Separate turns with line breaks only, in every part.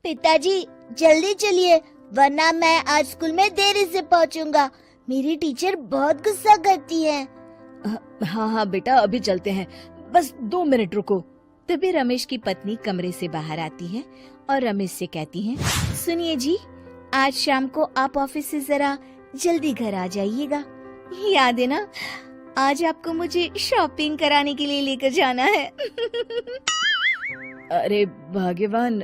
पिताजी जल्दी चलिए, वरना मैं आज स्कूल में देरी से पहुंचूंगा। मेरी टीचर बहुत गुस्सा करती है।
हाँ हाँ बेटा, अभी चलते हैं, बस 2 मिनट रुको। तभी रमेश की पत्नी कमरे से बाहर आती है और रमेश से कहती है,
सुनिए जी, आज शाम को आप ऑफिस से जरा जल्दी घर आ जाइएगा। याद है ना, आज आपको मुझे शॉपिंग कराने के लिए लेकर जाना है।
अरे भाग्यवान,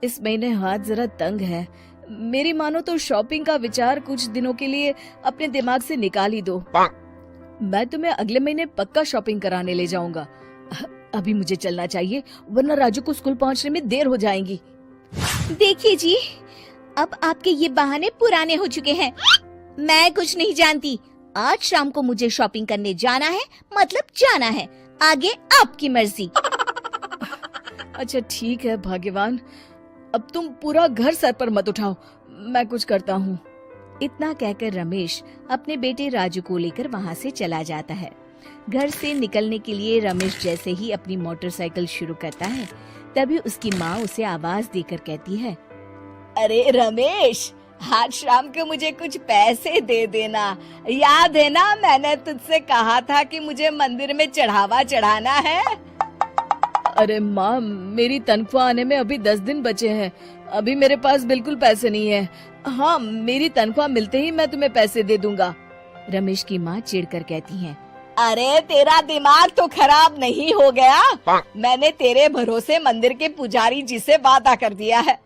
इस महीने हाथ जरा तंग है। मेरी मानो तो शॉपिंग का विचार कुछ दिनों के लिए अपने दिमाग से निकाल ही दो। मैं तुम्हें अगले महीने पक्का शॉपिंग कराने ले जाऊंगा। अभी मुझे चलना चाहिए, वरना राजू को स्कूल पहुंचने में देर हो जाएगी।
देखिए जी, अब आपके ये बहाने पुराने हो चुके हैं। मैं कुछ नहीं जानती। आज शाम को मुझे शॉपिंग करने जाना है, मतलब जाना है। आगे आपकी मर्जी।
अच्छा ठीक है भाग्यवान, अब तुम पूरा घर सर पर मत उठाओ, मैं कुछ करता हूँ।
इतना कहकर रमेश अपने बेटे राजू को लेकर वहाँ से चला जाता है। घर से निकलने के लिए रमेश जैसे ही अपनी मोटरसाइकिल शुरू करता है, तभी उसकी माँ उसे आवाज देकर कहती है,
अरे रमेश, आज शाम को मुझे कुछ पैसे दे देना। याद है ना, मैंने तुझसे कहा था कि मुझे मंदिर में चढ़ावा चढ़ाना है। अरे माँ, मेरी तनख्वाह आने में अभी 10 दिन बचे हैं। अभी मेरे पास बिल्कुल पैसे नहीं है। हाँ, मेरी तनख्वाह मिलते ही मैं तुम्हें पैसे दे दूंगा।
रमेश की माँ चिढ़कर कहती है,
अरे तेरा दिमाग तो खराब नहीं हो गया? मैंने तेरे भरोसे मंदिर के पुजारी जी से वादा कर दिया है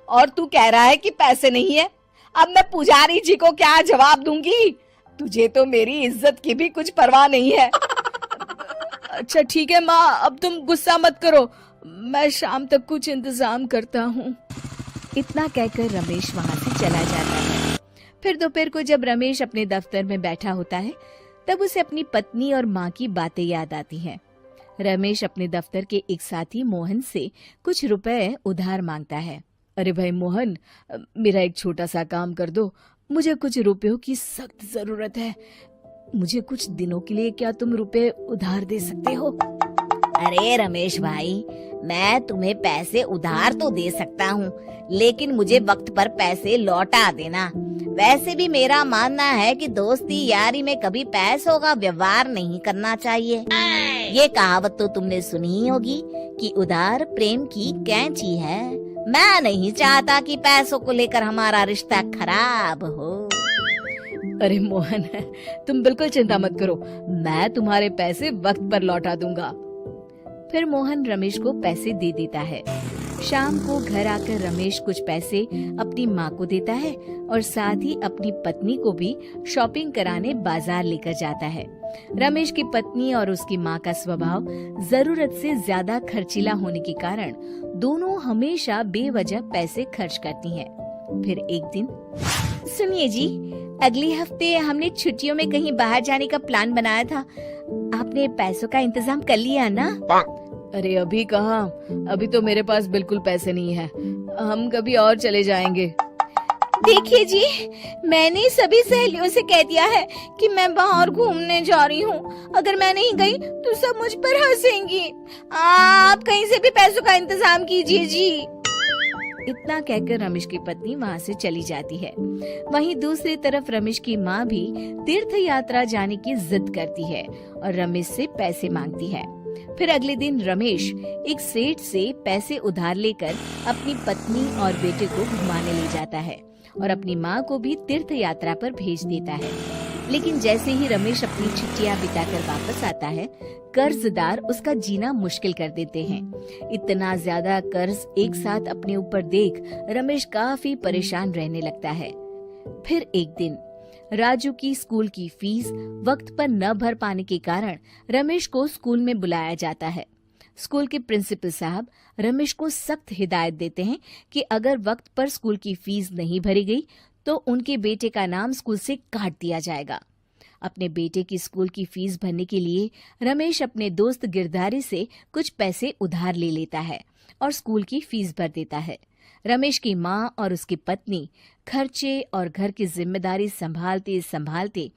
और तू कह रहा है कि पैसे नहीं है। अब मैं पुजारी जी को क्या जवाब दूंगी? तुझे तो मेरी इज्जत की भी कुछ परवाह नहीं है। अच्छा ठीक है माँ, अब तुम गुस्सा मत करो, मैं शाम तक कुछ इंतजाम करता हूँ।
इतना कहकर रमेश वहाँ से चला जाता है। फिर दोपहर को जब रमेश अपने दफ्तर में बैठा होता है, तब उसे अपनी पत्नी और माँ की बातें याद आती हैं। रमेश अपने दफ्तर के एक साथी मोहन से कुछ रुपए उधार मांगता है।
अरे भाई मोहन, मेरा एक छोटा सा काम कर दो, मुझे कुछ रुपयों की सख्त जरूरत है। मुझे कुछ दिनों के लिए क्या तुम रुपए उधार दे सकते हो?
अरे रमेश भाई, मैं तुम्हें पैसे उधार तो दे सकता हूँ, लेकिन मुझे वक्त पर पैसे लौटा देना। वैसे भी मेरा मानना है कि दोस्ती यारी में कभी पैसों का व्यवहार नहीं करना चाहिए। ये कहावत तो तुमने सुनी ही होगी कि उधार प्रेम की कैंची है। मैं नहीं चाहता कि पैसों को लेकर हमारा रिश्ता खराब हो।
अरे मोहन, तुम बिल्कुल चिंता मत करो, मैं तुम्हारे पैसे वक्त पर लौटा दूंगा।
फिर मोहन रमेश को पैसे दे देता है। शाम को घर आकर रमेश कुछ पैसे अपनी माँ को देता है और साथ ही अपनी पत्नी को भी शॉपिंग कराने बाजार लेकर जाता है। रमेश की पत्नी और उसकी माँ का स्वभाव जरूरत से ज्यादा खर्चीला होने के कारण दोनों हमेशा बेवजह पैसे खर्च करती हैं। फिर एक दिन, सुनिए जी, अगले हफ्ते हमने छुट्टियों में कहीं बाहर जाने का प्लान बनाया था। आपने पैसों का इंतजाम कर लिया ना?
अरे अभी कहाँ, अभी तो मेरे पास बिल्कुल पैसे नहीं है। हम कभी और चले जाएंगे।
देखिए जी, मैंने सभी सहेलियों से कह दिया है कि मैं बाहर घूमने जा रही हूँ। अगर मैं नहीं गई तो सब मुझ पर हंसेंगी। आप कहीं से भी पैसों का इंतजाम कीजिए जी। इतना कहकर रमेश की पत्नी वहाँ से चली जाती है। वहीं दूसरी तरफ रमेश की माँ भी तीर्थ यात्रा जाने की जिद करती है और रमेश से पैसे मांगती है। फिर अगले दिन रमेश एक सेठ से पैसे उधार लेकर अपनी पत्नी और बेटे को घुमाने ले जाता है और अपनी माँ को भी तीर्थ यात्रा पर भेज देता है। लेकिन जैसे ही रमेश अपनी छुट्टियां बिताकर वापस आता है, कर्जदार उसका जीना मुश्किल कर देते हैं। इतना ज्यादा कर्ज एक साथ अपने ऊपर देख रमेश काफी परेशान रहने लगता है। फिर एक दिन राजू की स्कूल की फीस वक्त पर न भर पाने के कारण रमेश को स्कूल में बुलाया जाता है। स्कूल के प्रिंसिपल साहब रमेश को सख्त हिदायत देते हैं कि अगर वक्त पर स्कूल की फीस नहीं भरी गई तो उनके बेटे का नाम स्कूल से काट दिया जाएगा। अपने बेटे की स्कूल की फीस भरने के लिए रमेश अपने दोस्त गिरधारी से कुछ पैसे उधार ले लेता है और स्कूल की फीस भर देता है। रमेश की माँ और उसकी पत्नी खर्चे और घर की जिम्मेदारी संभालते संभालते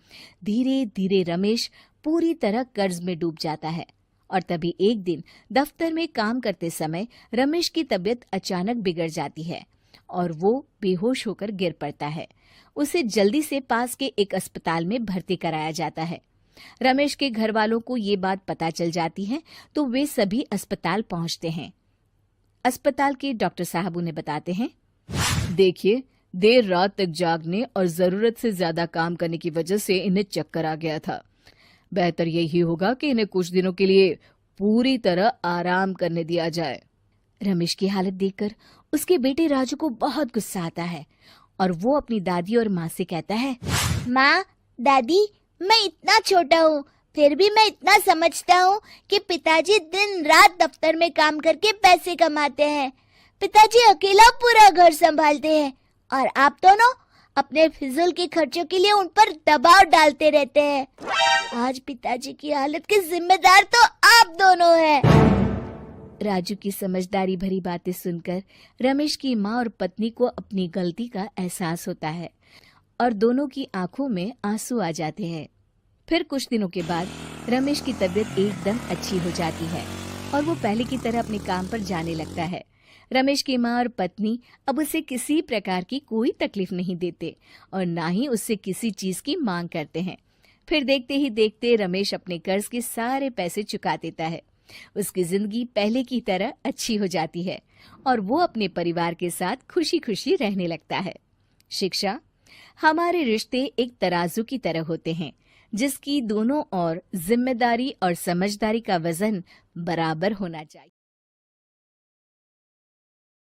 धीरे धीरे रमेश पूरी तरह कर्ज में डूब जाता है और तभी एक दिन दफ्तर में काम करते समय रमेश की तबीयत अचानक बिगड़ जाती है और वो बेहोश होकर गिर पड़ता है। उसे जल्दी से पास के एक अस्पताल में भर्ती कराया जाता है। रमेश के घर वालों को ये बात पता चल जाती है तो वे सभी अस्पताल पहुंचते हैं। अस्पताल के डॉक्टर साहब उन्हें बताते हैं, देखिए, देर रात तक जागने और जरूरत से ज्यादा काम करने की वजह से इन्हें चक्कर आ गया था। बेहतर यही होगा कि इन्हें कुछ दिनों के लिए पूरी तरह आराम करने दिया जाए। रमेश की हालत देखकर उसके बेटे राजू को बहुत गुस्सा आता है और वो अपनी दादी और माँ से कहता है,
माँ, दादी, मैं इतना छोटा हूँ, फिर भी मैं इतना समझता हूँ कि पिताजी दिन रात दफ्तर में काम करके पैसे कमाते हैं। पिताजी अकेला पूरा घर संभालते हैं और आप दोनों अपने फिजूल के खर्चों के लिए उन पर दबाव डालते रहते हैं। आज पिताजी की हालत के जिम्मेदार तो आप दोनों हैं।
राजू की समझदारी भरी बातें सुनकर रमेश की माँ और पत्नी को अपनी गलती का एहसास होता है और दोनों की आंखों में आंसू आ जाते हैं। फिर कुछ दिनों के बाद रमेश की तबीयत एकदम अच्छी हो जाती है और वो पहले की तरह अपने काम पर जाने लगता है। रमेश की माँ और पत्नी अब उसे किसी प्रकार की कोई तकलीफ नहीं देते और ना ही उससे किसी चीज की मांग करते हैं। फिर देखते ही देखते रमेश अपने कर्ज के सारे पैसे चुका देता है। उसकी जिंदगी पहले की तरह अच्छी हो जाती है और वो अपने परिवार के साथ खुशी खुशी रहने लगता है। शिक्षा, हमारे रिश्ते एक तराजू की तरह होते हैं जिसकी दोनों ओर जिम्मेदारी और समझदारी का वजन बराबर होना चाहिए।